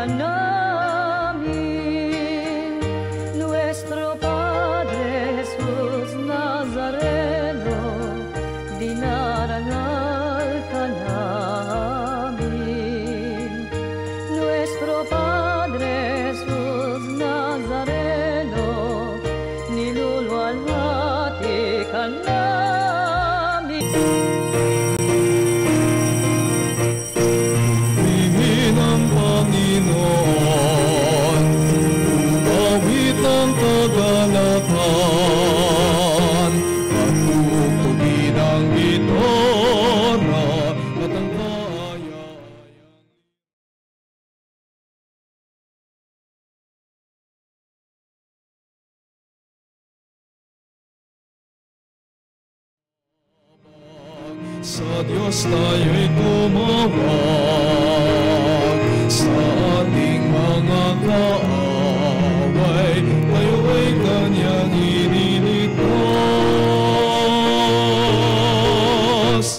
ka namin, nuestro Padre Jesus Nazareno, dinarangal ka namin. Nuestro Padre Jesus Nazareno, niluluwalhati ka namin. Purihin ang Panginoon, umawit ang kagalakan, at tugtugin ang gitara, at ang kaaya-ayang. Sa Diyos tayo'y tumawag, sa ating mga kaaway, tayo ay Kanyang ililigtas.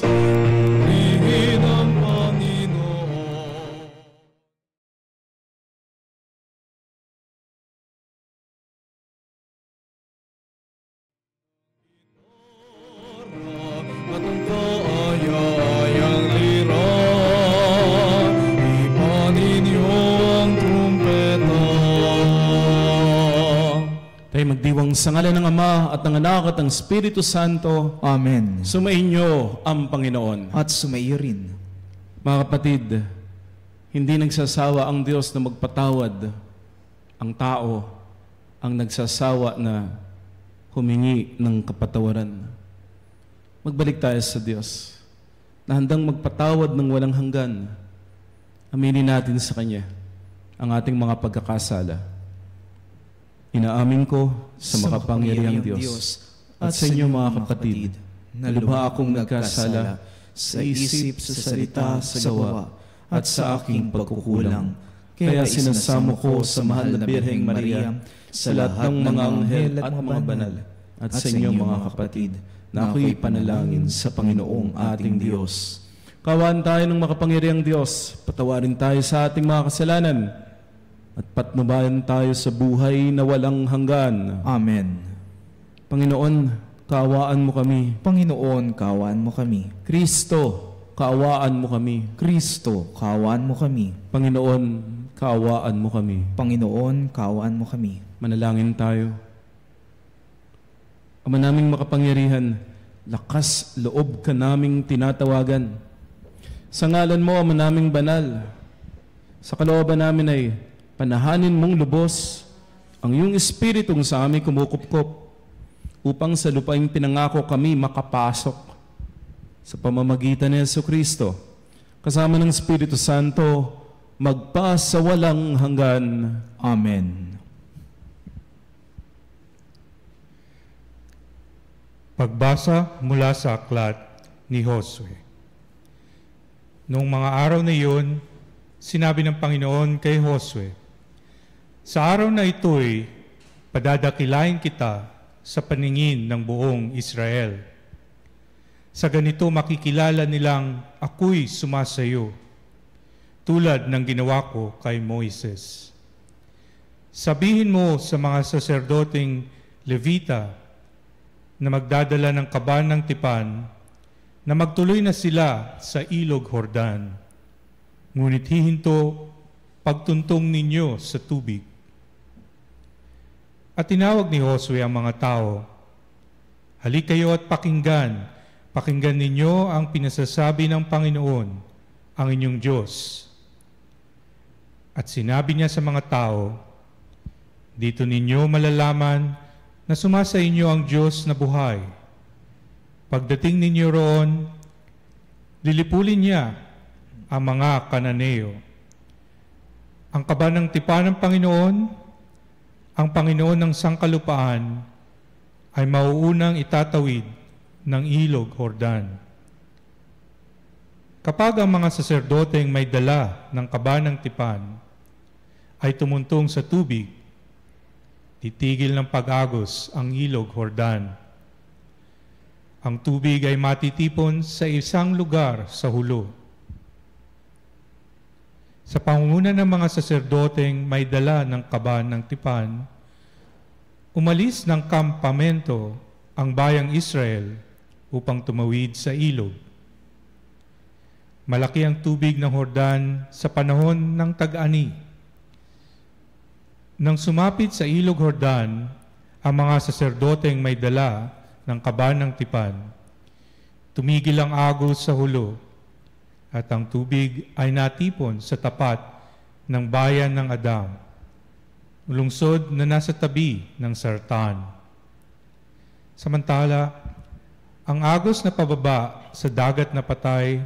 Purihin ang Panginoon. At ang kaaya-ayang lira, ipanin niyo ang trumpeta. Tayo magdiwang sa ngalan ng Ama at ng Anak at ng Espiritu Santo. Amen. Sumainyo ang Panginoon. At sumaiyo rin. Mga kapatid, hindi nagsasawa ang Diyos na magpatawad. Ang tao ang nagsasawa na humingi ng kapatawaran. Magbalik tayo sa Diyos na handang magpatawad ng walang hanggan. Aminin natin sa Kanya ang ating mga pagkakasala. Inaamin ko sa makapangyarihang Diyos at sa inyo mga kapatid na lubha akong nagkasala sa isip, sa salita, sa gawa at sa aking pagkukulang. Kaya sinasamo ko sa mahal na Birheng Maria, sa lahat ng mga anghel at mga banal, at sa inyo mga kapatid, na ako'y panalangin sa Panginoong ating Diyos. Kawaan tayo ng makapangyarihang Diyos, patawarin tayo sa ating mga kasalanan, at patnubayan tayo sa buhay na walang hanggan. Amen. Panginoon, kaawaan mo kami. Panginoon, kaawaan mo kami. Kristo, kaawaan mo kami. Kristo, kaawaan mo kami. Panginoon, kaawaan mo kami. Panginoon, kaawaan mo kami. Manalangin tayo. Ama naming makapangyarihan, lakas loob ka naming tinatawagan. Sa ngalan mo, Ama naming banal, sa kalooban namin ay panahanin mong lubos ang iyong Espiritong sa aming kumukupkop upang sa lupaing pinangako kami makapasok sa pamamagitan ni Jesucristo, kasama ng Espiritu Santo, magpa sa walang hanggan. Amen. Pagbasa mula sa aklat ni Josue. Noong mga araw na iyon, sinabi ng Panginoon kay Josue, "Sa araw na ito'y padadakilain kita sa paningin ng buong Israel. Sa ganito makikilala nilang ako'y sumasayo, tulad ng ginawa ko kay Moises. Sabihin mo sa mga saserdoteng Levita na magdadala ng kaban ng tipan na magtuloy na sila sa ilog Jordan. Ngunit hihinto pagtuntong ninyo sa tubig." At tinawag ni Josue ang mga tao, "Halik kayo at pakinggan ninyo ang pinasasabi ng Panginoon, ang inyong Diyos." At sinabi niya sa mga tao, "Dito ninyo malalaman na sumasa inyo ang Diyos na buhay. Pagdating ninyo roon, lilipulin niya ang mga Kananeo. Ang kaban ng tipan ng Panginoon, ang Panginoon ng sangkalupaan, ay mauunang itatawid ng ilog Jordan. Kapag ang mga saserdoteng may dala ng kaban ng tipan ay tumuntong sa tubig, titigil ng pag-agos ang ilog Jordan. Ang tubig ay matitipon sa isang lugar sa hulo. Sa pangunguna ng mga saserdoteng may dala ng kaban ng tipan, umalis ng kampamento ang bayang Israel upang tumawid sa ilog. Malaki ang tubig ng Hordan sa panahon ng tag-ani. Nang sumapit sa ilog Hordan, ang mga saserdoteng may dala ng kaban ng tipan, tumigil ang agos sa hulo, at ang tubig ay natipon sa tapat ng bayan ng Adam, lungsod na nasa tabi ng Sartan. Samantala, ang agos na pababa sa dagat na patay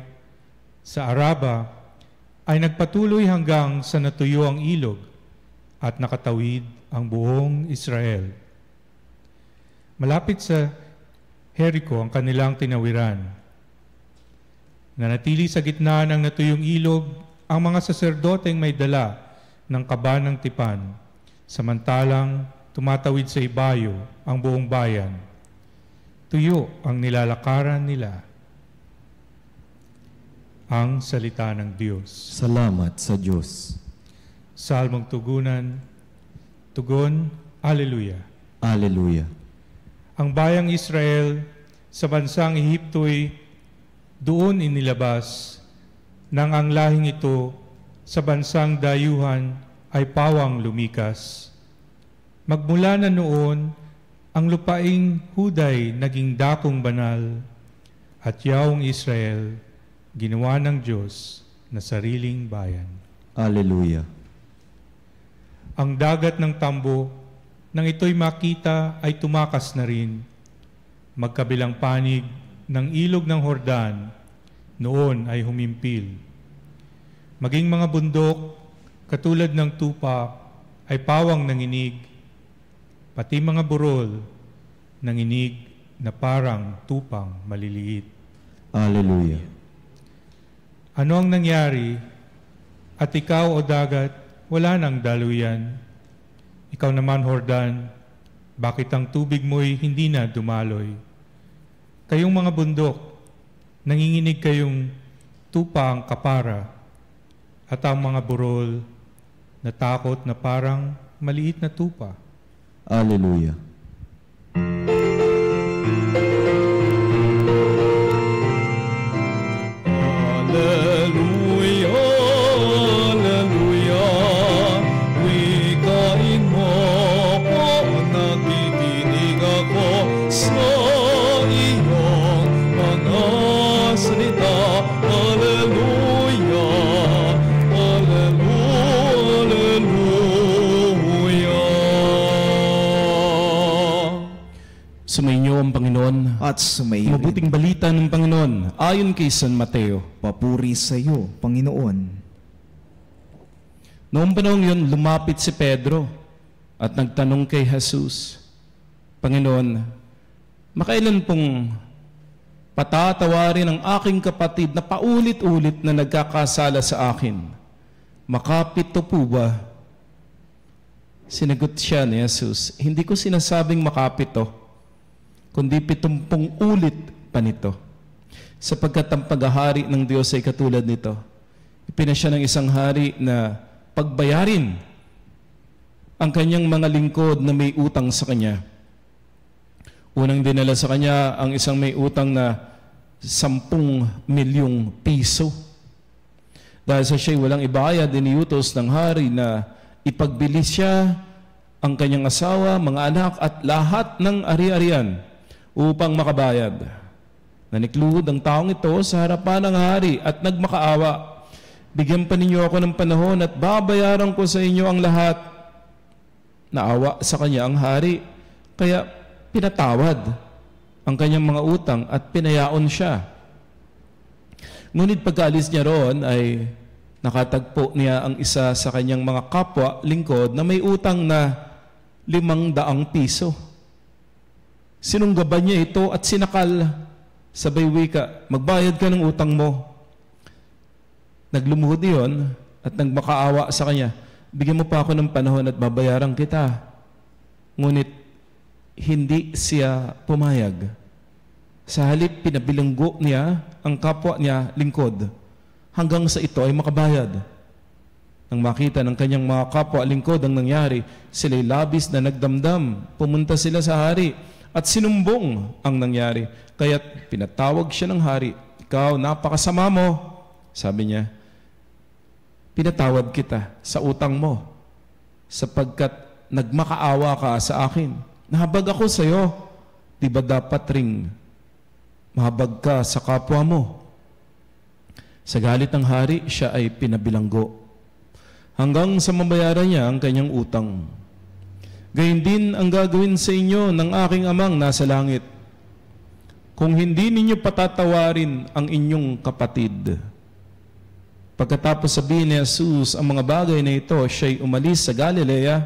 sa Araba ay nagpatuloy hanggang sa natuyo ang ilog at nakatawid ang buong Israel. Malapit sa Jericho ang kanilang tinawiran. Nanatili sa gitna ng natuyong ilog ang mga saserdoteng may dala ng kaban ng tipan, samantalang tumatawid sa ibayo ang buong bayan. Tuyo ang nilalakaran nila. Ang salita ng Diyos. Salamat sa Diyos. Salmong tugunan, tugon, Alleluia. Alleluia. Ang bayang Israel sa bansang Ehipto'y doon inilabas nang ang lahing ito sa bansang dayuhan ay pawang lumikas. Magmula na noon, ang lupaing Huday naging dakong banal at yaong Israel ginawa ng Diyos na sariling bayan. Alleluia. Ang dagat ng tambo, nang ito'y makita ay tumakas na rin. Magkabilang panig ng ilog ng Hordan, noon ay humimpil. Maging mga bundok, katulad ng tupa, ay pawang nanginig, pati mga burol, nanginig na parang tupang maliliit. Alleluia. Ano ang nangyari? At ikaw, o dagat, wala nang daluyan. Ikaw naman, Hordan, bakit ang tubig mo'y hindi na dumaloy? Kayong mga bundok, nanginginig kayong tupa ang kapara, at ang mga burol, natakot na parang maliit na tupa. Alleluia. Alleluia, Alleluia. Wikain mo po, nakikinig ako sa iyong mga salita. Alleluia, Alleluia. Sumainyo ang Panginoon. At sumayo rin. Mabuting balita ng Panginoon ayon kay San Mateo. Papuri sa iyo, Panginoon. Noong panahon yun, lumapit si Pedro at nagtanong kay Jesus, Panginoon, makailan pong patatawarin ang aking kapatid na paulit-ulit na nagkakasala sa akin? Makapito po ba? Sinagot siya ni Jesus, hindi ko sinasabing makapito, kundi 70 ulit pa nito. Sapagkat ang paghahari ng Diyos ay katulad nito. Ipinasya ng isang hari na pagbayarin ang kanyang mga lingkod na may utang sa kanya. Unang dinala sa kanya ang isang may utang na 10 milyong piso. Dahil sa siya'y walang ibayad, iniutos ng hari na ipagbili siya, ang kanyang asawa, mga anak at lahat ng ari-arian upang makabayad. Nanikluhod ang taong ito sa harapan ng hari at nagmakaawa. Bigyan pa ninyo ako ng panahon at babayaran ko sa inyo ang lahat. Naawa sa kanya ang hari, kaya pinatawad ang kanyang mga utang at pinayaon siya. Ngunit pagkaalis niya roon ay nakatagpo niya ang isa sa kanyang mga kapwa lingkod na may utang na 500 piso. Sinunggaban niya ito at sinakal. Sabay wika, magbayad ka ng utang mo. Naglumuhod iyon at nagmakaawa sa kanya, bigyan mo pa ako ng panahon at babayaran kita. Ngunit hindi siya pumayag. Sa halip, pinabilanggo niya ang kapwa niya lingkod hanggang sa ito ay makabayad. Nang makita ng kanyang mga kapwa-lingkod ang nangyari, sila'y labis na nagdamdam. Pumunta sila sa hari at sinumbong ang nangyari. Kaya't pinatawag siya ng hari. Ikaw, napakasama mo. Sabi niya, pinatawad kita sa utang mo sapagkat nagmakaawa ka sa akin. Nahabag ako sa iyo. Di ba dapat ring mahabag ka sa kapwa mo? Sa galit ng hari, siya ay pinabilanggo hanggang sa mabayaran niya ang kanyang utang. Gayun din ang gagawin sa inyo ng aking amang nasa langit kung hindi ninyo patatawarin ang inyong kapatid. Pagkatapos sabihin ni Jesus ang mga bagay na ito, siya'y umalis sa Galilea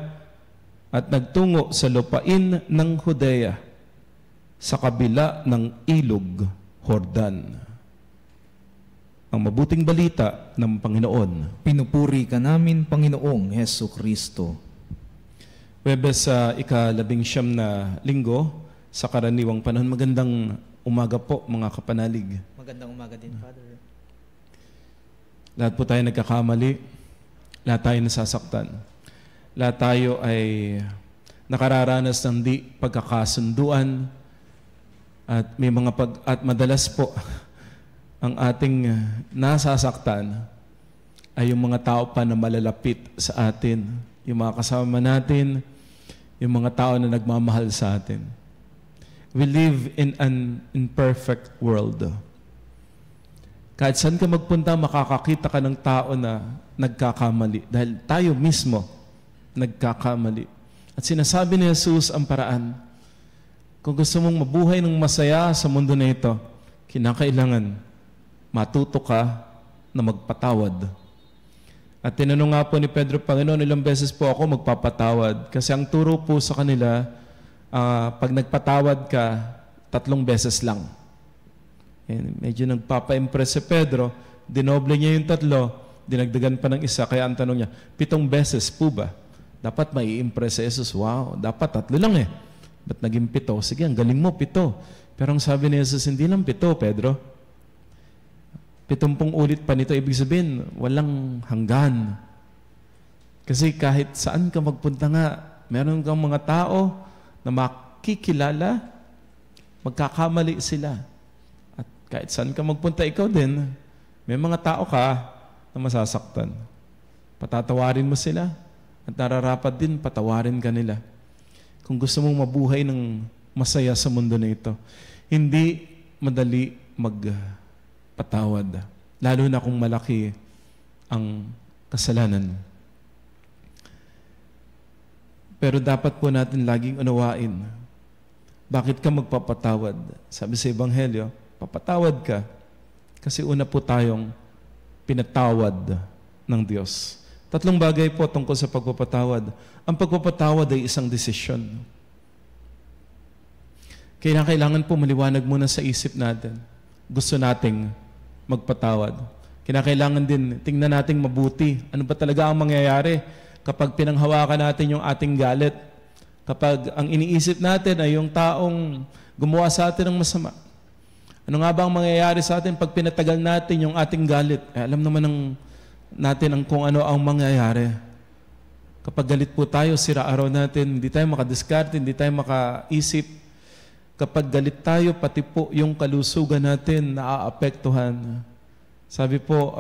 at nagtungo sa lupain ng Judea sa kabila ng ilog Jordan. Ang mabuting balita ng Panginoon. Pinupuri ka namin, Panginoong Hesu Kristo. Webes sa ika-19 na linggo sa karaniwang panahon. Magandang umaga po mga kapanalig. Magandang umaga din, Father. Lahat po tayo nagkakamali. Lahat tayo nasasaktan. Lahat tayo ay nakararanas ng di pagkakasunduan at may mga at madalas po ang ating nasasaktan ay yung mga tao pa na malalapit sa atin, yung mga kasama natin, yung mga tao na nagmamahal sa atin. We live in an imperfect world. Kahit saan ka magpunta, makakakita ka ng tao na nagkakamali dahil tayo mismo nagkakamali. At sinasabi ni Jesus ang paraan. Kung gusto mong mabuhay ng masaya sa mundo na ito, kinakailangan matuto ka na magpatawad. At tinanong nga po ni Pedro, Panginoon, ilang beses po ako magpapatawad? Kasi ang turo po sa kanila, pag nagpatawad ka, 3 beses lang. And medyo nagpapa-impress si Pedro, dinoble niya yung 3, dinagdagan pa ng 1, kaya ang tanong niya, 7 beses po ba? Dapat mai-impress si Jesus. Wow, dapat 3 lang eh. Ba't naging 7? Sige, ang galing mo, 7. Pero ang sabi ni Jesus, hindi lang 7, Pedro. 70 ulit pa nito, ibig sabihin, walang hanggan. Kasi kahit saan ka magpunta nga, meron kang mga tao na makikilala, magkakamali sila. At kahit saan ka magpunta, ikaw din, may mga tao ka na masasaktan. Patatawarin mo sila at nararapat din patawarin ka nila. Kung gusto mong mabuhay ng masaya sa mundo na ito, hindi madali magpatawad. Lalo na kung malaki ang kasalanan. Pero dapat po natin laging unawain. Bakit ka magpapatawad? Sabi sa Ebanghelyo, papatawad ka kasi una po tayong pinatawad ng Diyos. 3 bagay po tungkol sa pagpapatawad. Ang pagpapatawad ay isang desisyon. Kailangan po maliwanag muna sa isip natin. Gusto nating magpatawad. Kinakailangan din, tingnan nating mabuti. Ano ba talaga ang mangyayari kapag pinanghawakan natin yung ating galit? Kapag ang iniisip natin ay yung taong gumawa sa atin ng masama. Ano nga ba ang mangyayari sa atin pag pinatagal natin yung ating galit? Alam naman natin kung ano ang mangyayari. Kapag galit po tayo, sira araw natin, hindi tayo makadiskarte, hindi tayo makaisip. Kapag galit tayo, pati po yung kalusugan natin naaapektuhan. Sabi po,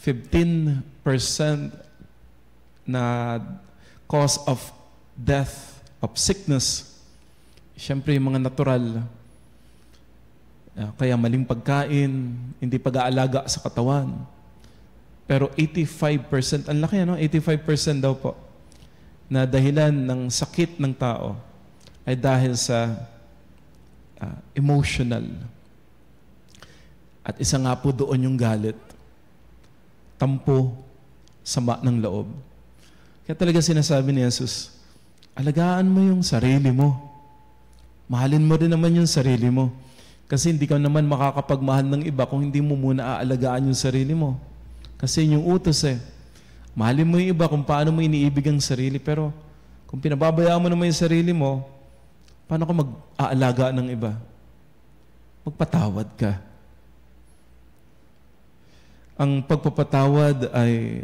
15% na cause of death, of sickness. Siyempre, yung mga natural. Kaya maling pagkain, hindi pag-aalaga sa katawan. Pero 85%, ang laki, 85% daw po, na dahilan ng sakit ng tao ay dahil sa emotional. At isa nga po doon yung galit. Tampo, sama ng loob. Kaya talaga sinasabi ni Jesus, alagaan mo yung sarili mo. Mahalin mo rin naman yung sarili mo. Kasi hindi ka naman makakapagmahal ng iba kung hindi mo muna aalagaan yung sarili mo. Kasi yung utos mahalin mo yung iba kung paano mo iniibig ang sarili. Pero kung pinababayaan mo naman yung sarili mo, paano ka mag-aalaga ng iba? Magpatawad ka. ang pagpapatawad ay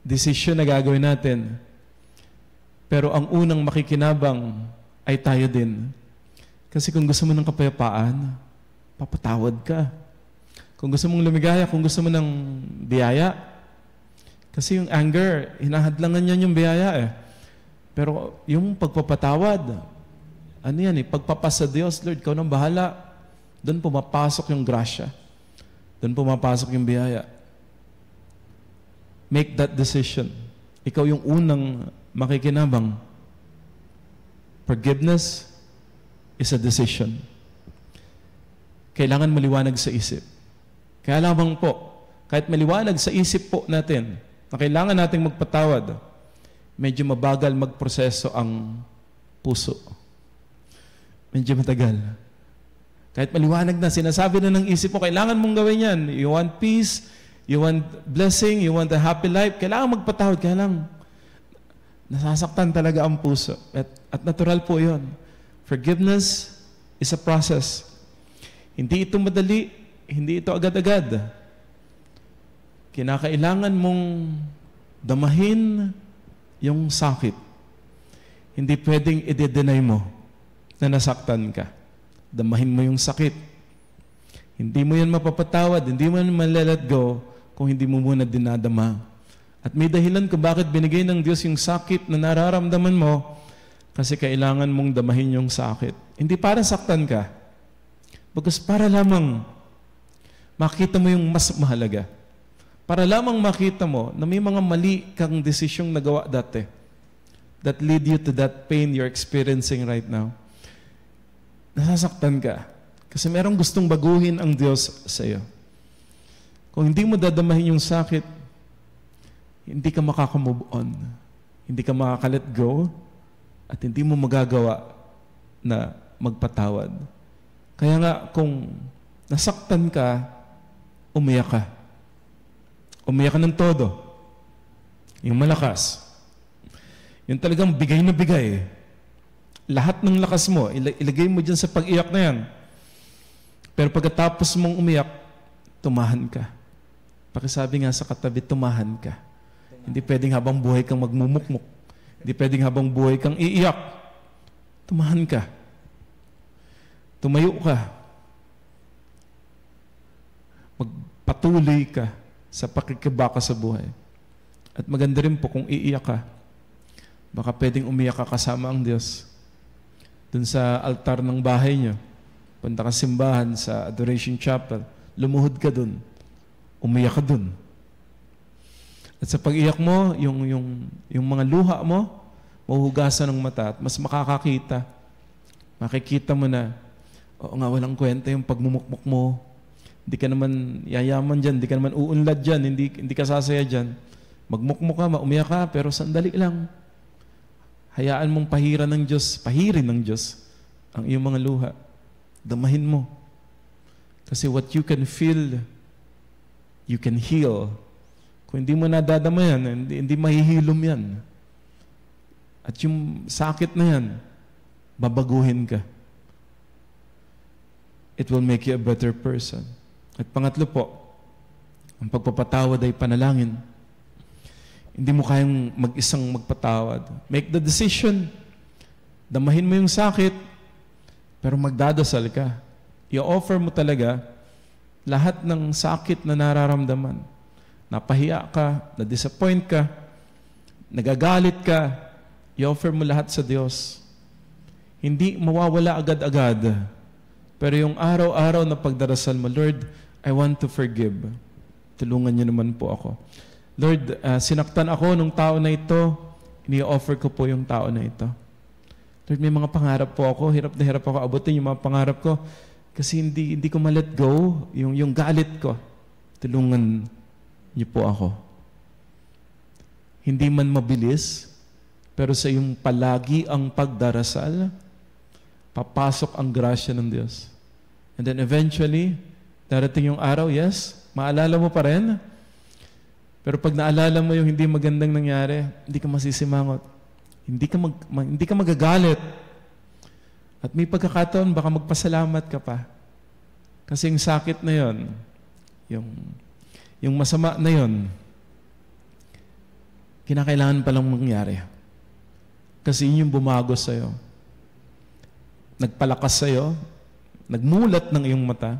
desisyon na gagawin natin. Pero ang unang makikinabang ay tayo din. Kasi kung gusto mo ng kapayapaan, papatawad ka. Kung gusto mong lumigaya, kung gusto mo ng biyaya, kasi yung anger, hinahadlangan niyan yung biyaya eh. Pero yung pagpapatawad, ano yan eh, pagpapasa Diyos, Lord, ikaw nang bahala. Doon pumapasok yung grasya. Doon pumapasok yung biyaya. Make that decision. Ikaw yung unang makikinabang. Forgiveness is a decision. Kailangan maliwanag sa isip. Kaya lamang po, kahit maliwanag sa isip po natin, na kailangan nating magpatawad, medyo mabagal magproseso ang puso. Medyo matagal. Kahit maliwanag na, sinasabi na ng isip mo, kailangan mong gawin yan. You want peace, you want blessing, you want a happy life, kailangan magpatawad. Kaya lang, nasasaktan talaga ang puso. At natural po yun. Forgiveness is a process. Hindi ito madali, hindi ito agad-agad. Kinakailangan mong damahin yung sakit. Hindi pwedeng i-deny mo na nasaktan ka. Damahin mo yung sakit. Hindi mo yan mapapatawad, hindi mo yan malalet go kung hindi mo muna dinadama. At may dahilan kung bakit binigay ng Diyos yung sakit na nararamdaman mo, kasi kailangan mong damahin yung sakit. Hindi para saktan ka. Because para lamang makita mo yung mas mahalaga. Para lamang makita mo na may mga mali kang desisyong nagawa dati that lead you to that pain you're experiencing right now. Nasasaktan ka. Kasi merong gustong baguhin ang Diyos sa iyo. Kung hindi mo dadamahin yung sakit, hindi ka makakamove on. Hindi ka makaka-let go at hindi mo magagawa na magpatawad. Kaya nga, kung nasaktan ka, umiyak ka. Umiyak ka ng todo. Yung malakas. Yung talagang bigay na bigay. Lahat ng lakas mo, ilagay mo dyan sa pag-iyak na yan. Pero pagkatapos mong umiyak, tumahan ka. Pakisabi nga sa katabi, tumahan ka. Hindi pwedeng habang buhay kang magmumukmuk. Hindi pwedeng habang buhay kang iiyak. Tumahan ka. Tumayo ka. Magpatuloy ka sa pakikibaka sa buhay. At maganda rin po kung iiyak ka. Baka pwedeng umiyak ka kasama ang Diyos. Dun sa altar ng bahay nyo. Punta ka simbahan sa Adoration Chapel. Lumuhod ka dun. Umiyak ka dun. At sa pag-iyak mo, yung mga luha mo, mahuhugasan ng mata at mas makakakita. Makikita mo na, oo nga, walang kwenta yung pagmumukmuk mo. Hindi ka naman yayaman dyan, hindi ka naman uunlad dyan, hindi ka sasaya dyan. Magmukmuk ka, maumiyak ka, pero sandali lang. Hayaan mong pahirin ng Diyos ang iyong mga luha. Damahin mo. Kasi what you can feel, you can heal. Kung hindi mo nadadama yan, hindi mahihilom yan. At yung sakit na yan, babaguhin ka. It will make you a better person. At pangatlo po, ang pagpapatawad ay panalangin. Hindi mo kayang mag-isang magpatawad. Make the decision. Damahin mo yung sakit, pero magdadasal ka. I-offer mo talaga lahat ng sakit na nararamdaman. Napahiya ka, na-disappoint ka, nagagalit ka, i-offer mo lahat sa Diyos. Hindi mawawala agad-agad. Pero yung araw-araw na pagdarasal mo, Lord, I want to forgive. Tulungan niyo naman po ako. Lord, sinaktan ako nung tao na ito, ini-offer ko po yung tao na ito. Lord, may mga pangarap po ako, hirap na hirap ako abutin yung mga pangarap ko kasi hindi ko ma-let go yung galit ko. Tulungan niyo po ako. Hindi man mabilis, pero sa iyong palagi ang pagdarasal, papasok ang grasya ng Diyos. And then eventually, darating yung araw, yes, maalala mo pa rin. Pero pag naalala mo yung hindi magandang nangyari, hindi ka masisimangot. Hindi ka magagalit. At may pagkakataon, baka magpasalamat ka pa. Kasi yung sakit na yon, yung masama na yon, kinakailangan palang mangyari. Kasi yun yung bumagos sa'yo. Nagpalakas sa'yo, nagmulat ng iyong mata,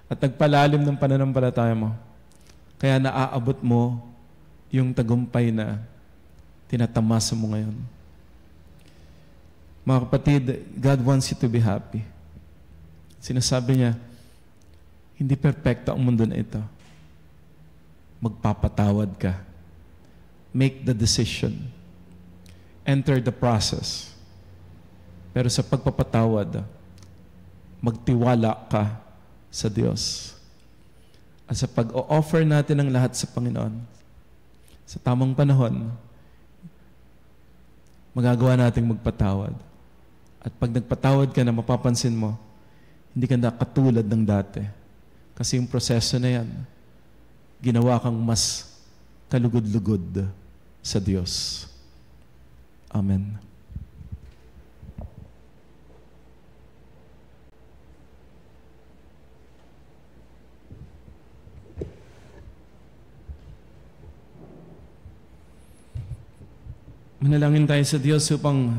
at nagpalalim ng pananampalataya mo. Kaya naaabot mo yung tagumpay na tinatamasa mo ngayon. Mga kapatid, God wants you to be happy. Sinasabi niya, hindi perfecto ang mundo na ito. Magpapatawad ka. Make the decision. Enter the process. Pero sa pagpapatawad, magtiwala ka sa Diyos. At sa pag-o-offer natin ang lahat sa Panginoon, sa tamang panahon, magagawa nating magpatawad. At pag nagpatawad ka na, mapapansin mo, hindi ka na katulad ng dati. Kasi yung proseso na yan, ginawa kang mas kalugod-lugod sa Diyos. Amen. Manalangin tayo sa Diyos upang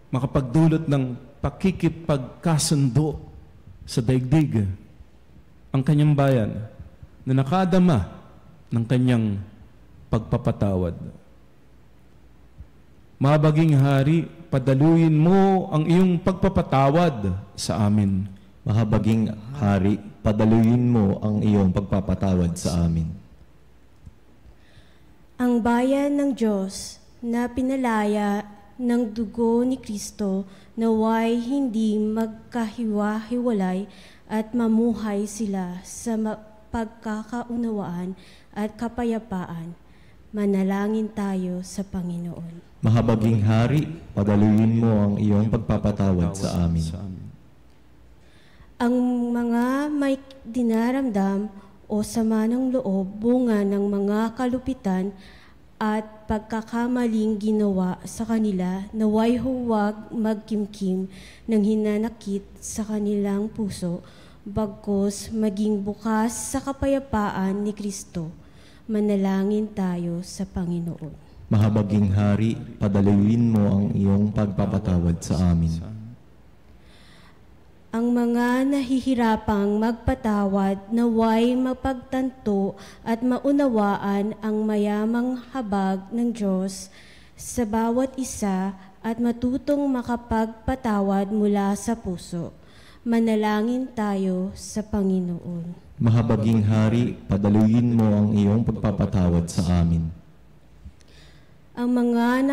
makapagdulot ng pakikipagkasundo sa daigdig ang kanyang bayan na nakadama ng kanyang pagpapatawad. Mabaging Hari, padaluyin mo ang iyong pagpapatawad sa amin. Mahabaging Hari, padaluyin mo ang iyong pagpapatawad sa amin. Ang bayan ng Diyos na pinalaya ng dugo ni Kristo, naway hindi magkahiwa-hiwalay at mamuhay sila sa pagkakaunawaan at kapayapaan. Manalangin tayo sa Panginoon. Mahabaging Hari, padaluyin mo ang iyong pagpapatawad sa amin. Ang mga may dinaramdam o sama ng loob, bunga ng mga kalupitan at pagkakamaling ginawa sa kanila, naway huwag magkimkim ng hinanakit sa kanilang puso, bagkus maging bukas sa kapayapaan ni Kristo. Manalangin tayo sa Panginoon. Mahabaging Hari, padaluyin mo ang iyong pagpapatawad sa amin. Ang mga nahihirapang magpatawad, naway mapagtanto at maunawaan ang mayamang habag ng Diyos sa bawat isa at matutong makapagpatawad mula sa puso. Manalangin tayo sa Panginoon. Mahabaging Hari, padaluyin mo ang iyong pagpapatawad sa amin. Ang mga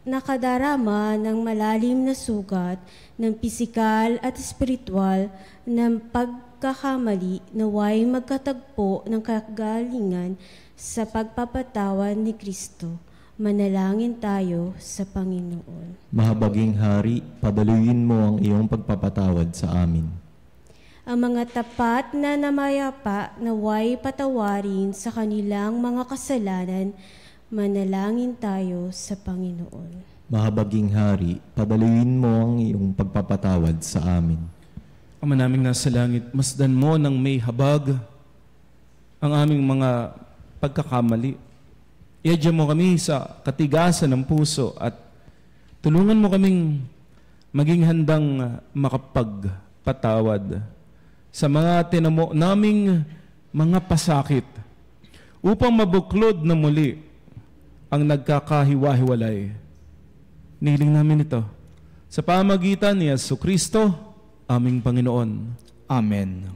nakadarama ng malalim na sugat ng pisikal at espiritual ng pagkakamali, naway magkatagpo ng kagalingan sa pagpapatawad ni Kristo. Manalangin tayo sa Panginoon. Mahabaging Hari, padaluyin mo ang iyong pagpapatawad sa amin. Ang mga tapat na namayapa, naway patawarin sa kanilang mga kasalanan. Manalangin tayo sa Panginoon. Mahabaging Hari, padaluyin mo ang iyong pagpapatawad sa amin. Ama naming nasa langit, masdan mo ng may habag ang aming mga pagkakamali. Iadya mo kami sa katigasan ng puso at tulungan mo kaming maging handang makapagpatawad sa mga tinamo naming mga pasakit upang mabuklod na muli ang nagkakahiwa-hiwalay. Nihiling namin ito sa pamagitan ni Jesucristo, aming Panginoon. Amen.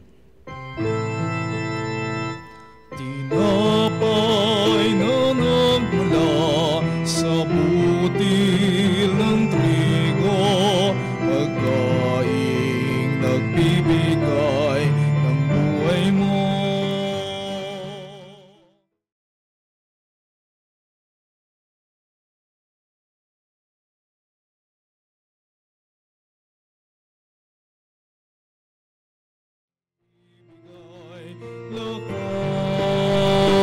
Tinapay na nagmula sa butil ng trigo, pagkaing nagbibigay ng buhay mo. Lakas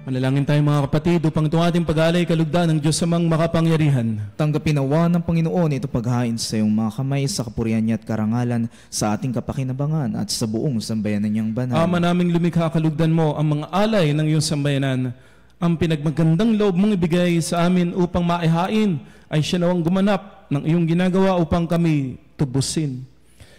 Manalangin tayo mga kapatid upang itong ating pag-alay kalugdan ng Diyos amang makapangyarihan. Tanggapin nawa ng Panginoon ito paghain sa iyong mga kamay sa kapurihan niya at karangalan sa ating kapakinabangan at sa buong sambayanan niyang banal. Ama naming lumikha, kalugdan mo ang mga alay ng iyong sambayanan. Ang pinagmagandang loob mong ibigay sa amin upang maihain ay siya nawang gumanap ng iyong ginagawa upang kami tubusin.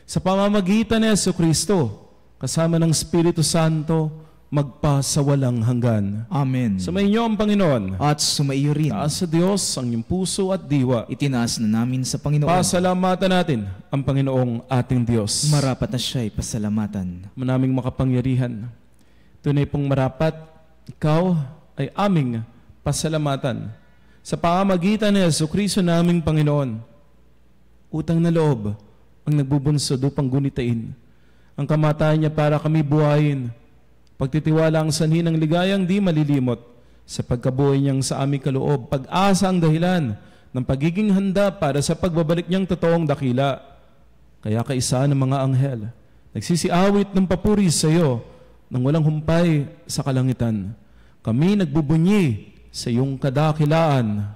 Sa pamamagitan ni Jesucristo, kasama ng Espiritu Santo, magpasawalang hanggan. Amen. Sumainyo ang Panginoon. At sumaiyo rin. Taas sa Diyos ang iyong puso at diwa. Itinaas na namin sa Panginoon. Pasalamatan natin ang Panginoong ating Diyos. Marapat na siya'y pasalamatan. Manaming makapangyarihan. Tunay pong marapat, ikaw ay aming pasalamatan. Sa pamamagitan ni Jesucristo naming Panginoon, utang na loob ang nagbubunsod upang gunitain ang kamatayan niya para kami buhayin. Pagtitiwala ang sanhi ng ligayang di malilimot sa pagkabuhay niyang sa aming kaloob, pag-asa ang dahilan ng pagiging handa para sa pagbabalik niyang totoong dakila. Kaya kaisa ng mga anghel, nagsisiawit ng papuri sa iyo nang walang humpay sa kalangitan. Kami nagbubunyi sa iyong kadakilaan.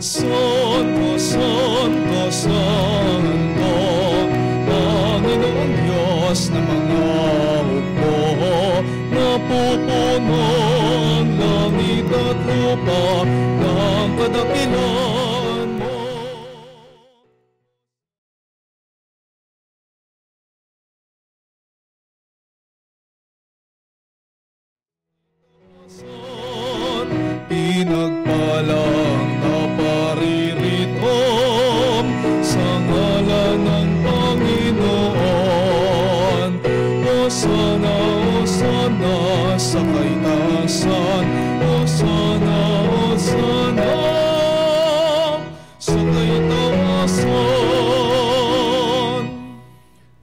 Santo, Santo, Santo, Panginoong Diyos na mga upo, napupuno ang langit at lupa ng kadakilaan mo. Pinagpalang na pariritom sa ngalan ng Panginoon. Hosana, Hosana sa kaitaasan. Hosana, Hosana sa kaitaasan.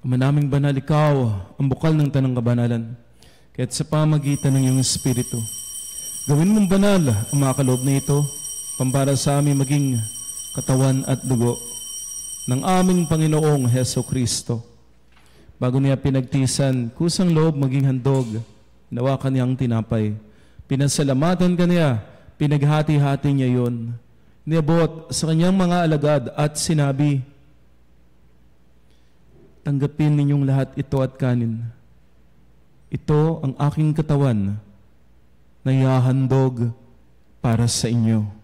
Ama naming banal, ikaw ang bukal ng tanang kabanalan. Kaya't sa pamagitan ng iyong Espiritu, gawin mong banal ang mga kaloob na ito, pambara sa amin maging katawan at dugo ng aming Panginoong Jesucristo. Bago niya pinagtisan, kusang loob maging handog, hinawakan niyang tinapay. Pinasalamatan ka niya, pinaghati-hati niya yun. Niabot sa kanyang mga alagad at sinabi, tanggapin ninyong lahat ito at kanin. Ito ang aking katawan na ihahandog para sa inyo.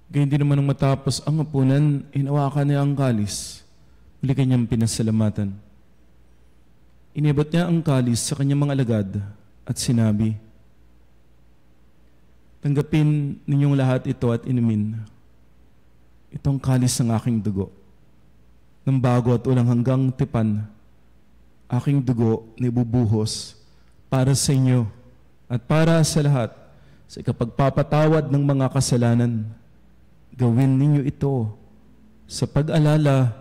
Gayun din naman nang matapos ang hapunan, hinawakan niya ang kalis. Muli kanyang pinasalamatan. Inibot niya ang kalis sa kanyang mga alagad at sinabi, tanggapin ninyong lahat ito at inumin. Itong kalis ng aking dugo, ng bago at ulang hanggang tipan, aking dugo na ibubuhos para sa inyo at para sa lahat sa ikapagpapatawad ng mga kasalanan. Gawin ninyo ito sa pag-alala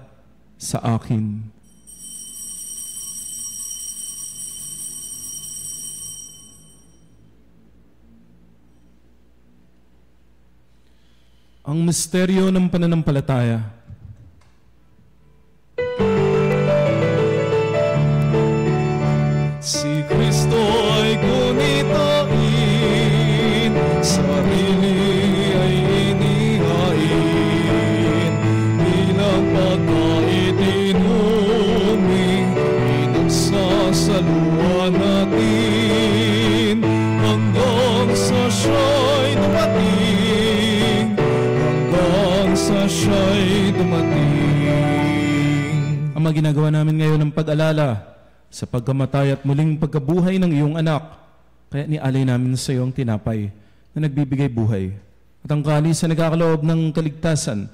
sa akin. Ang misteryo ng pananampalataya. Si Kristo ay gunitain, sarili ay inihain, bilang pagkain inuming, inagsasaluhan natin, hanggang sa siya'y dumating, hanggang sa siya'y dumating. Ang mga ginagawa namin ngayon ng pag-alala sa pagkamatay at muling pagkabuhay ng iyong anak, kaya nialay namin sa iyong tinapay na nagbibigay buhay at ang kalis na nagkakaloob ng kaligtasan.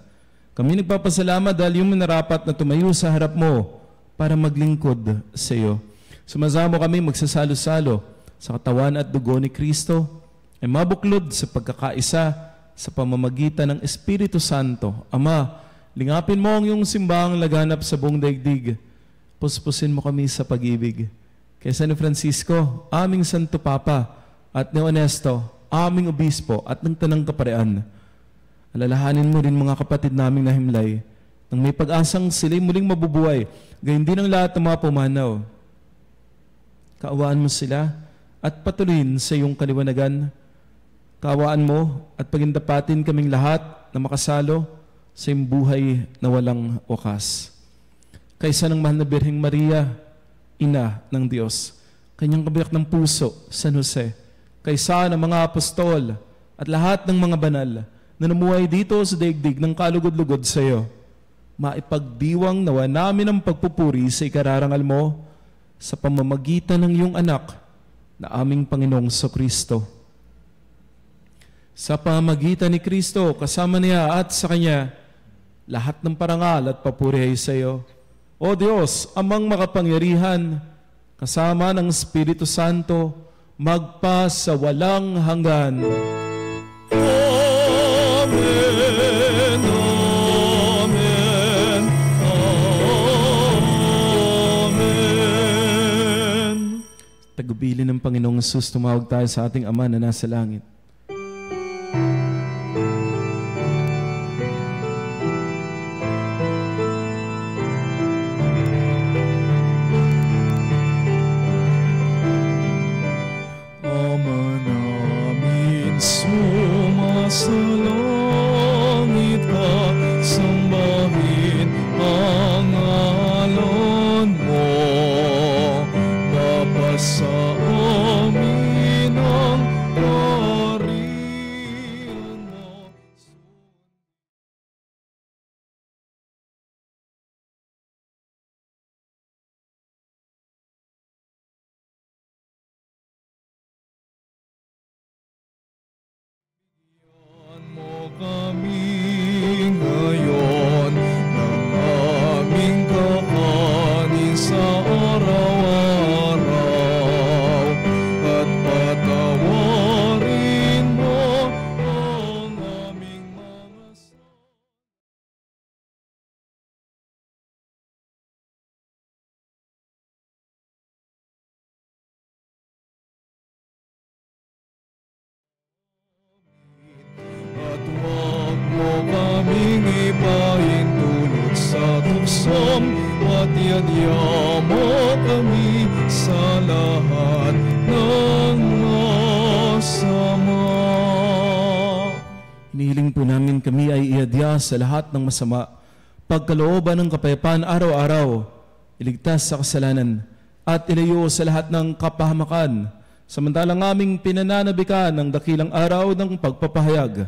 Kami nagpapasalamat dahil yung minarapat na tumayo sa harap mo para maglingkod sa iyo. Sumasamo kami magsasalo-salo sa katawan at dugo ni Kristo ay mabuklod sa pagkakaisa sa pamamagitan ng Espiritu Santo. Ama, lingapin mo ang iyong simbahang laganap sa buong daigdig. Puspusin mo kami sa pag-ibig. Kay San Francisco, aming Santo Papa, at ni Onesto, aming obispo at ng tanang kaparian. Alalahanin mo rin mga kapatid naming nahimlay, nang may pag-asang sila'y muling mabubuhay, gayon din ang lahat ng mga pumanaw. Kaawaan mo sila at patuloyin sa iyong kaliwanagan. Kaawaan mo at pagindapatin kaming lahat na makasalo sa iyong buhay na walang wakas. Kaysa ng mahal na Birheng Maria, Ina ng Diyos, kanyang kabiyak ng puso, San Jose, kaysa ng mga apostol at lahat ng mga banal na namuhay dito sa daigdig ng kalugod-lugod sa iyo, maipagdiwang nawa namin ang pagpupuri sa ikararangal mo sa pamamagitan ng iyong anak na aming Panginoong Kristo. Sa pamamagitan ni Kristo, kasama niya at sa Kanya, lahat ng parangal at papuri ay sa iyo. O Diyos, amang makapangyarihan, kasama ng Espiritu Santo, magpa sa walang hanggan. Amen, amen, amen. Tagubilin ng Panginoong Jesus, tumawag tayo sa ating Ama na nasa langit. Sumasalangit ka, sambahin ang ngalan mo. Mapasa amin ang kaharian mo. Kami ngayon ng aming kakanin sa araw-araw, at patawarin mo ang aming mga at huwag mo kaming ipahintulot sa tukso, at iadya mo kami sa lahat ng masama. Hinihiling po namin kami ay iadya sa lahat ng masama, pagkalooban ng kapayapaan araw-araw, iligtas sa kasalanan, at ilayo sa lahat ng kapahamakan, samantalang aming pinananabikan ng dakilang araw ng pagpapahayag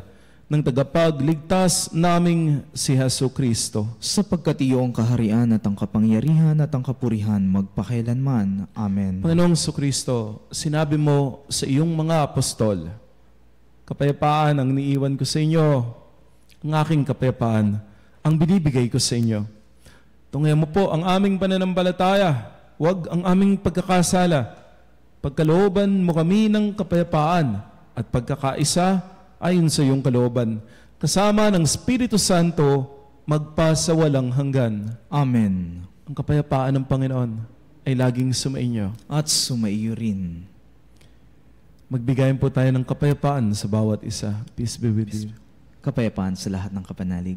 ng tagapagligtas naming si Jesucristo. Sapagkat iyo ang kaharian at ang kapangyarihan at ang kapurihan magpakailanman. Amen. Panginoong Jesucristo, sinabi mo sa iyong mga apostol, kapayapaan ang niiwan ko sa inyo, ang aking kapayapaan ang binibigay ko sa inyo. Tunghayan mo po ang aming pananampalataya, huwag ang aming pagkakasala. Pagkalooban mo kami ng kapayapaan at pagkakaisa ayon sa iyong kalooban, kasama ng Espiritu Santo, magpa sa walang hanggan. Amen. Ang kapayapaan ng Panginoon ay laging sumainyo. At sumaiyo rin. Magbigayin po tayo ng kapayapaan sa bawat isa. Peace be with you. Kapayapaan sa lahat ng kapanalig.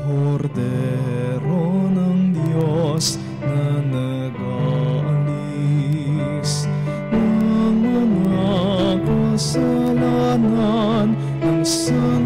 Kordero ng Diyos na nag-aalis ng mga kasalanan ng sanlibutan,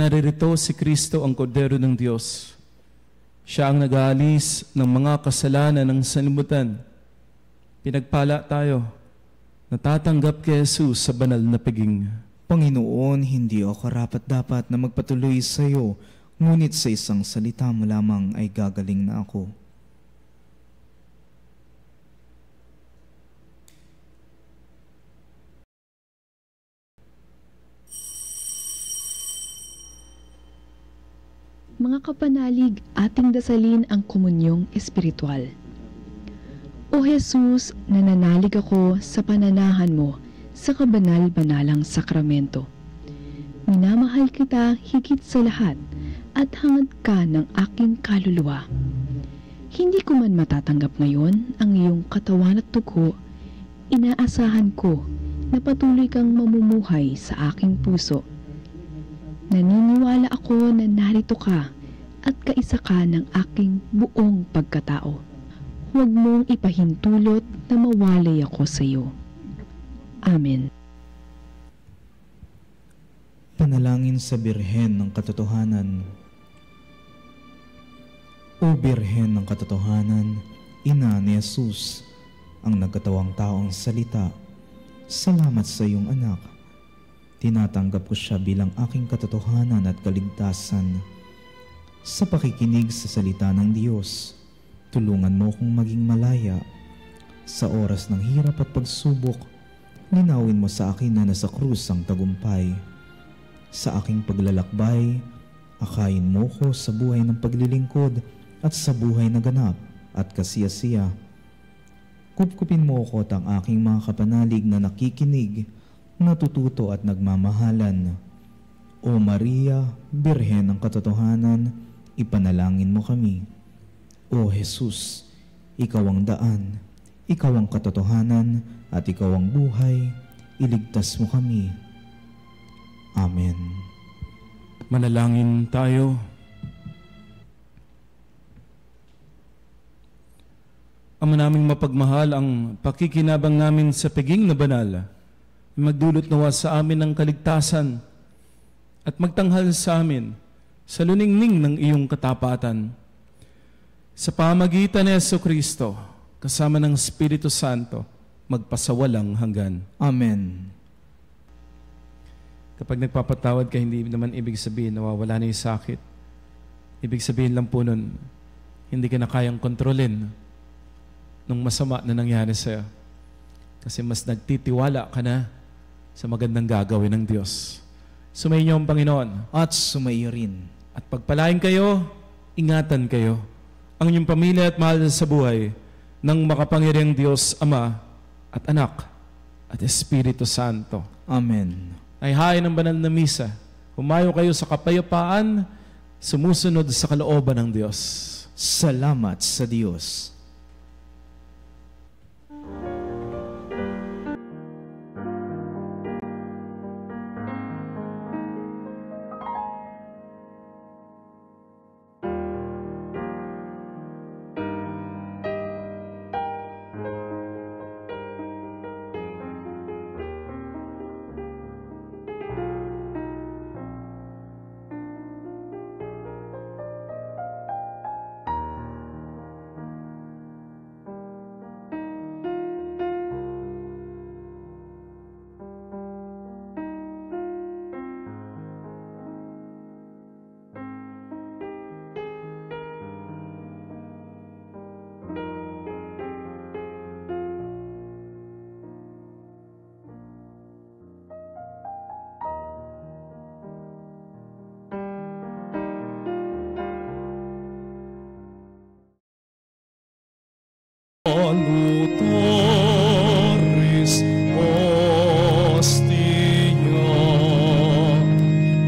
naririto si Kristo ang Kordero ng Diyos. Siya ang nag-aalis ng mga kasalanan ng sanlibutan. Pinagpala tayo, natatanggap kay Jesus sa banal na piging. Panginoon, hindi ako karapat-dapat na magpatuloy sa iyo, ngunit sa isang salita mo lamang ay gagaling na ako. Mga kapanalig, ating dasalin ang komunyong espiritual. O Jesus, nananalig ako sa pananahan mo sa kabanal-banalang sakramento. Minamahal kita higit sa lahat at hangad ka ng aking kaluluwa. Hindi ko man matatanggap ngayon ang iyong katawan at dugo, inaasahan ko na patuloy kang mamumuhay sa aking puso. Naniniwala ako na narito ka at kaisa ka ng aking buong pagkatao. Huwag mong ipahintulot na mawalay ako sa iyo. Amen. Panalangin sa Birhen ng Katotohanan. O Birhen ng Katotohanan, Ina ni Jesus, ang nagkatawang taong salita, salamat sa iyong anak. Tinatanggap ko siya bilang aking katotohanan at kaligtasan. Sa pakikinig sa salita ng Diyos, tulungan mo kong maging malaya. Sa oras ng hirap at pagsubok, linawin mo sa akin na nasa krus ang tagumpay. Sa aking paglalakbay, akayin mo ko sa buhay ng paglilingkod at sa buhay na ganap at kasiyasiya. Kupkupin mo ko at ang aking mga kapanalig na nakikinig, natututo at nagmamahalan. O Maria, Birhen ng Katotohanan, ipanalangin mo kami. O Jesus, ikaw ang daan, ikaw ang katotohanan, at ikaw ang buhay, iligtas mo kami. Amen. Manalangin tayo. Ama naming mapagmahal, ang pakikinabang namin sa piging na banal, magdulot nawa sa amin ng kaligtasan at magtanghal sa amin sa luningning ng iyong katapatan. Sa pamagitan ni Jesucristo, kasama ng Espiritu Santo, magpasawalang hanggan. Amen. Kapag nagpapatawad ka, hindi naman ibig sabihin nawawala na yung sakit. Ibig sabihin lang po nun, hindi ka na kayang kontrolin ng masama na nangyari sa'yo. Kasi mas nagtitiwala ka na sa magandang gagawin ng Diyos. Sumayin niyo ang Panginoon. At sumaiyo rin. At pagpalain kayo, ingatan kayo, ang inyong pamilya at mahal sa buhay ng makapangyarihang Diyos, Ama at Anak at Espiritu Santo. Amen. Ay hain ng banal na misa, humayo kayo sa kapayapaan, sumusunod sa kalooban ng Diyos. Salamat sa Diyos. Salutaris hostia,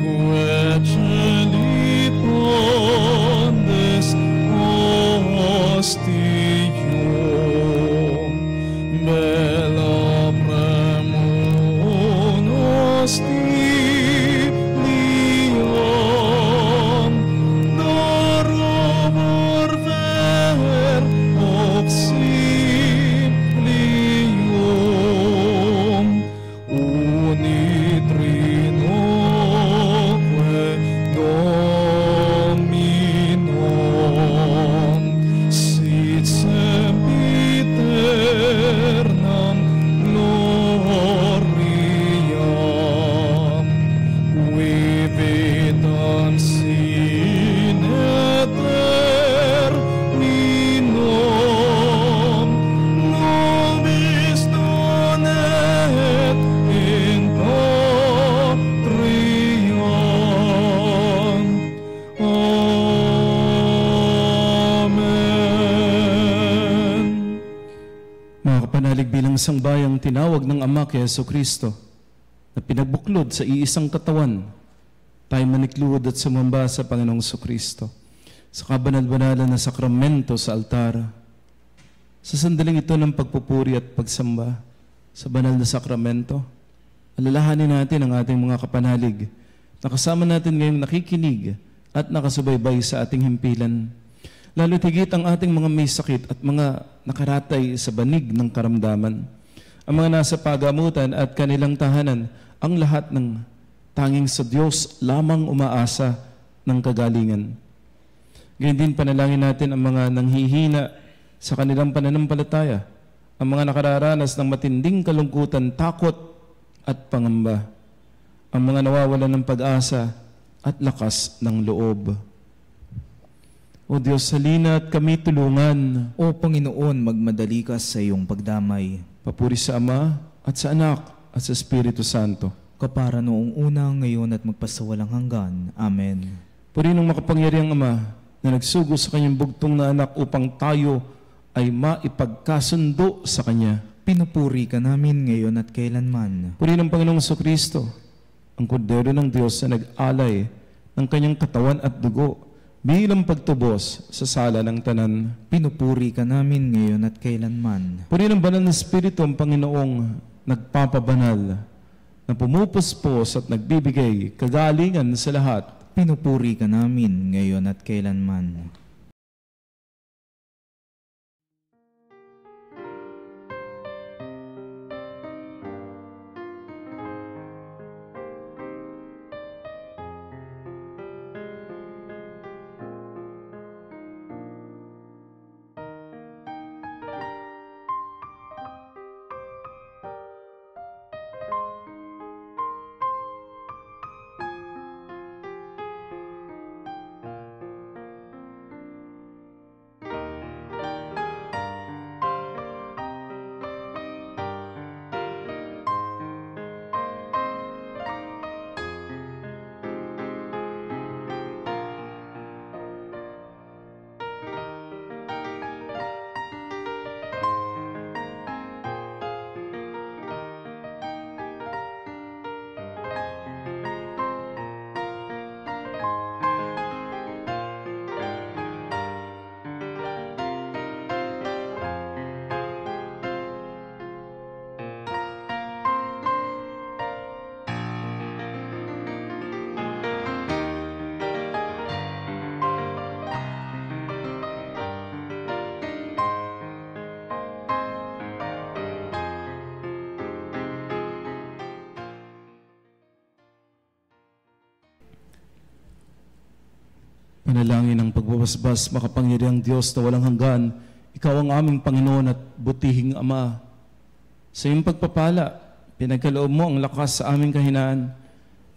quae celipandes hostium, bella premon hostilium, dorobor ver obsidium, sambayang tinawag ng Ama kay Jesucristo na pinagbuklod sa iisang katawan, tayo manikluhod at sumamba sa Panginoong Jesucristo sa kabanal-banalan na sakramento sa altar. Sa sandaling ito ng pagpupuri at pagsamba sa banal na sakramento, alalahanin natin ang ating mga kapanalig na kasama natin ngayong nakikinig at nakasubaybay sa ating himpilan. Lalo tigit ang ating mga may sakit at mga nakaratay sa banig ng karamdaman. Ang mga nasa pagamutan at kanilang tahanan, ang lahat ng tanging sa Diyos lamang umaasa ng kagalingan. Ganyan din panalangin natin ang mga nanghihina sa kanilang pananampalataya, ang mga nakararanas ng matinding kalungkutan, takot at pangamba, ang mga nawawalan ng pag-asa at lakas ng loob. O Diyos, halina at kami tulungan. O Panginoon, magmadali ka sa iyong pagdamay. Papuri sa Ama at sa Anak at sa Espiritu Santo. Kapara noong una, ngayon at magpasawalang hanggan. Amen. Puri ng makapangyarihang Ama na nagsugo sa kanyang bugtong na anak upang tayo ay maipagkasundo sa Kanya. Pinupuri ka namin ngayon at kailanman. Puri ng Panginoong Jesucristo, ang kordero ng Diyos na nag-alay ng kanyang katawan at dugo bilang pagtubos sa sala ng tanan. Pinupuri ka namin ngayon at kailanman. Puri ng banal na Espiritu, ang Panginoong nagpapabanal, na pumupuspos at nagbibigay kagalingan sa lahat. Pinupuri ka namin ngayon at kailanman. Manalangin ang pagbabasbas, makapangyarihang Diyos na walang hanggan. Ikaw ang aming Panginoon at butihing Ama. Sa iyong pagpapala, pinagkaloob mo ang lakas sa aming kahinaan.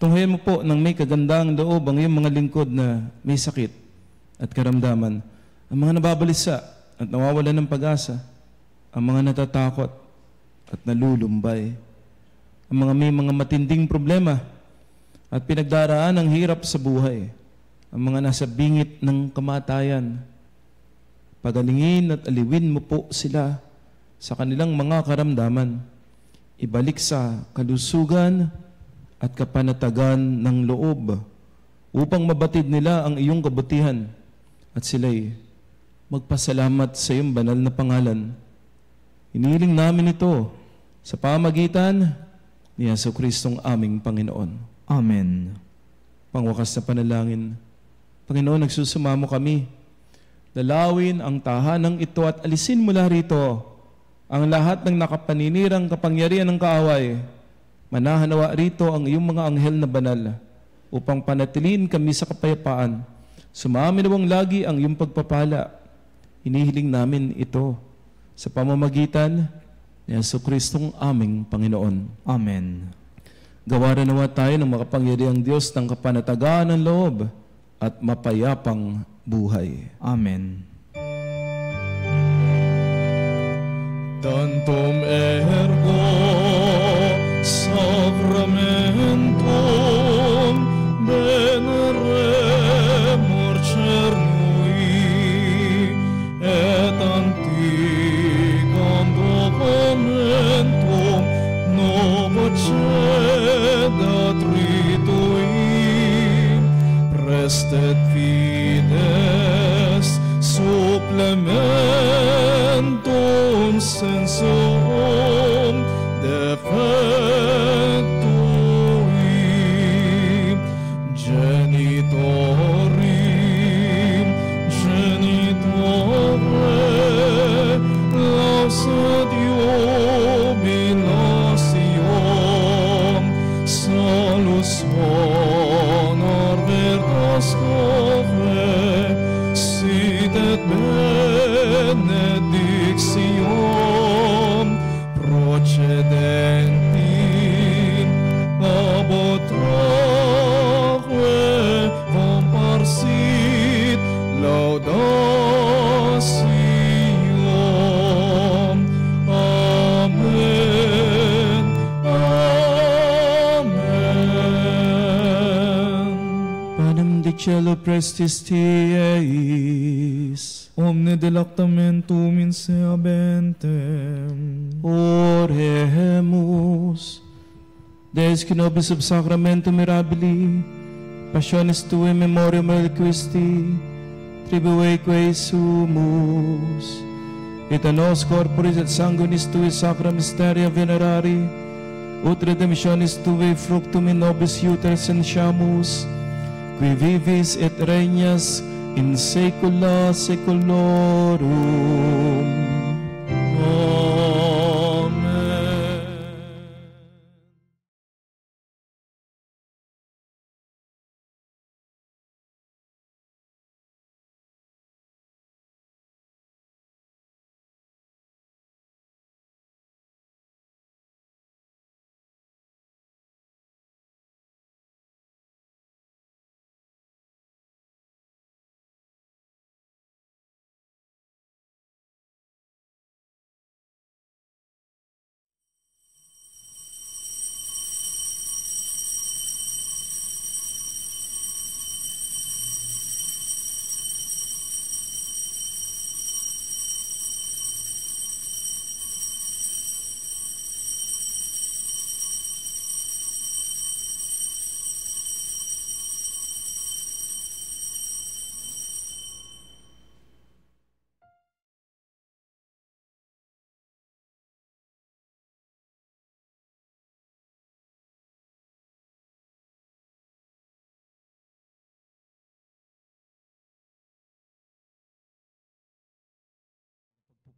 Tunghayan mo po ng may kagandang loob ang iyong mga lingkod na may sakit at karamdaman, ang mga nababalisa at nawawalan ng pag-asa, ang mga natatakot at nalulumbay, ang mga may mga matinding problema at pinagdaraan ng hirap sa buhay, ang mga nasa bingit ng kamatayan. Pagalingin at aliwin mo po sila sa kanilang mga karamdaman. Ibalik sa kalusugan at kapanatagan ng loob upang mabatid nila ang iyong kabutihan at sila'y magpasalamat sa iyong banal na pangalan. Inihiling namin ito sa pamagitan ni Jesucristong aming Panginoon. Amen. Pangwakas na panalangin. Panginoon, nagsusumamo kami. Dalawin ang tahanang ito at alisin mula rito ang lahat ng nakapaninirang kapangyarihan ng kaaway. Manahanawa rito ang iyong mga anghel na banal upang panatilin kami sa kapayapaan. Sumaminawang lagi ang iyong pagpapala. Inihiling namin ito sa pamamagitan ni Jesucristong aming Panginoon. Amen. Gawaran nawa tayo ng makapangyarihang Diyos ng kapanatagaan ng loob at mapayapang buhay. Amen. Tantum ergo sacramentum veneremur cernui et anticam documenta fides supplementum sensum defectui genitori genitore lausadio bilasion salus honor vertas cove sit et benediction procedenti ab utraque comparsit laudatio. Amen. Amen. Panem de cielo prestis Tieis, Omne delectamentum in se habentem. oremus. Deus que nobis sub sacramento mirabili, passionis Tui memoriam reliquisti, tribueque sumus, et a nos corporis et sanguinis Tui sacra mysteria venerari, ut redemptionis Tui fructum in nobis iuter sentiamus, qui vivis et regnas in saecula saeculorum.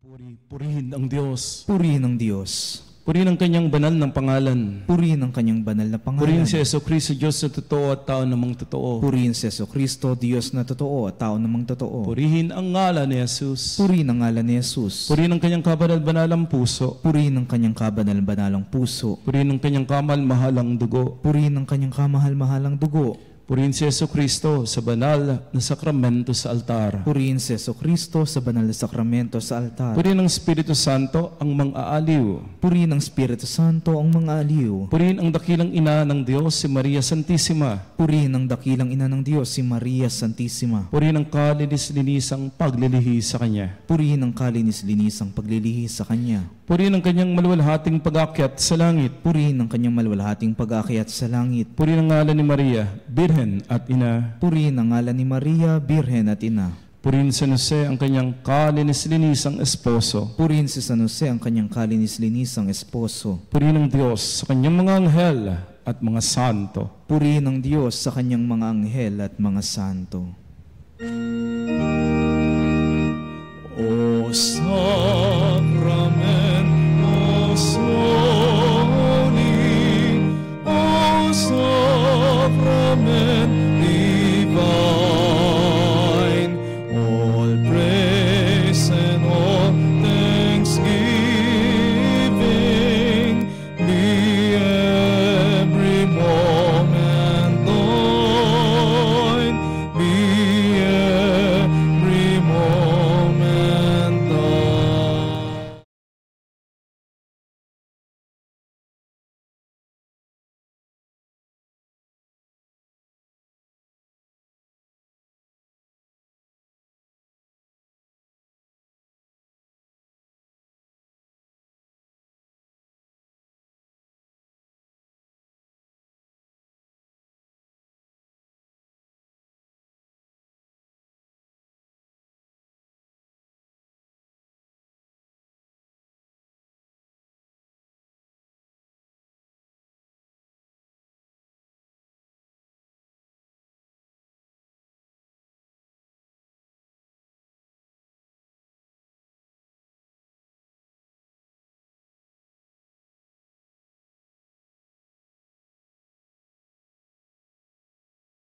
Amen. Purihin ang Diyos. Purihin ang Diyos. Purihin ang kanyang banal ng pangalan. Purihin ang kanyang banal na pangalan. Purihin si Jesucristo, Diyos na totoo at tao namang totoo. Purihin si Jesucristo, Diyos na totoo at tao namang totoo. Purihin ang ngalan ni Jesus. Purihin ang ngalan ni Jesus. Purihin ang kanyang kabanal-banalang puso. Purihin ang kanyang kabanal-banalang puso. Purihin ang kanyang kamal-mahalang dugo. Purihin ang kanyang kamahal-mahalang dugo. Purihin si Jesucristo sa banal na sakramento sa altar. Purihin si Jesucristo sa banal na sakramento sa altar. Purihin ang Espiritu Santo ang mang-aaliw. Purihin ang Espiritu Santo ang mga aliw. Purihin ang dakilang ina ng Diyos, si Maria Santissima. Purihin ang dakilang ina ng Diyos, si Maria Santissima. Purihin ang kalinis-linisang paglilihi sa Kanya. Purihin ang kalinis-linisang paglilihi sa Kanya. Purihin ang kanyang maluwalhating pag-akyat sa langit. Purihin ang kanyang maluwalhating pag-aakyat sa langit. Purihin ang ngalan ni Maria, Birhen at Ina. Purihin ang ngalan ni Maria, Birhen at Ina. Purihin San Jose ang kanyang kalinis-linisang esposo. Purihin si San Jose ang kanyang kalinis-linisang esposo. Purihin ang Diyos sa kanyang mga anghel at mga santo. Purihin ang Diyos sa kanyang mga anghel at mga santo. O San